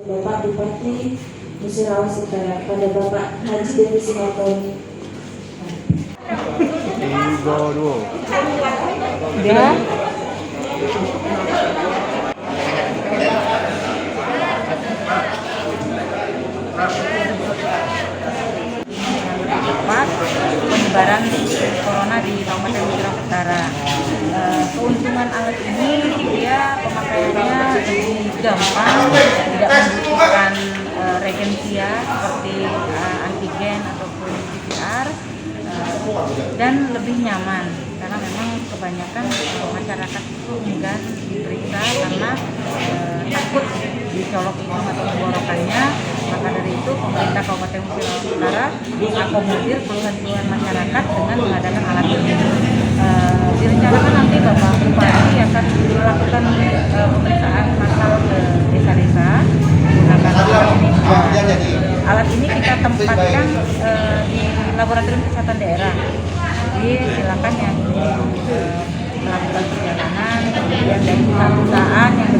Bapak Bupati Musirawas Utara, pada Bapak Haji Dewi Simatoni. 3, 2. Udah. Cepat penyebaran corona di Kabupaten Musirawas Utara. Keuntungan alat ini dia pemakaiannya lebih gampang, tidak membutuhkan reagensia seperti antigen ataupun PCR, dan lebih nyaman karena memang kebanyakan masyarakat itu enggan diperiksa karena takut dicolok hidung atau tenggorokannya. Maka dari itu pemerintah Kabupaten Musirawas Utara mengakomodir keluhan-keluhan masyarakat dengan mengadakan alat ini. Direncanakan nanti Bapak Bupati akan melakukan pemeriksaan massal ke desa-desa menggunakan alat ini. Alat ini kita tempatkan di Laboratorium Kesehatan Daerah. Jadi silakan yang melakukan perjalanan, kemudian dari perusahaan yang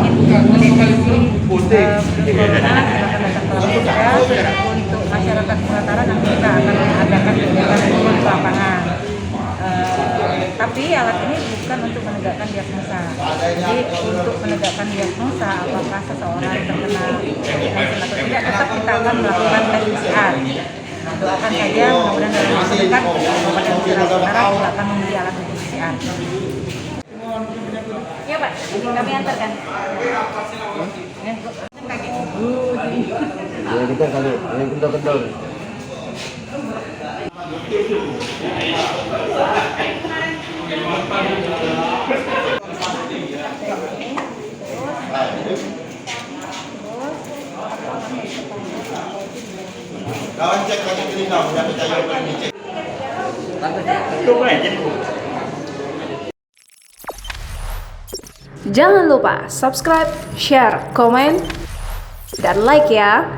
ingin mendeteksi corona, silakan datang ke Laboratorium. Untuk masyarakat Sumatera nanti kita akan mengadakan kegiatan turun ke lapangan. Tapi alat ini bukan untuk menegakkan diagnosa. Jadi untuk menegakkan diagnosa apakah seseorang terkena COVID-19 atau tidak, tetap kita akan melakukan tes PCR. Doakan saja mudah-mudahan dalam waktu dekat Kabupaten Musirawas Utara akan membeli alat untuk PCR. Ya Pak, kami antarkan. Ya kita kali yang kendor-kendor. Kawan cek lagi ke Lina, udah percaya ini cek. Jangan lupa subscribe, share, komen, dan like ya.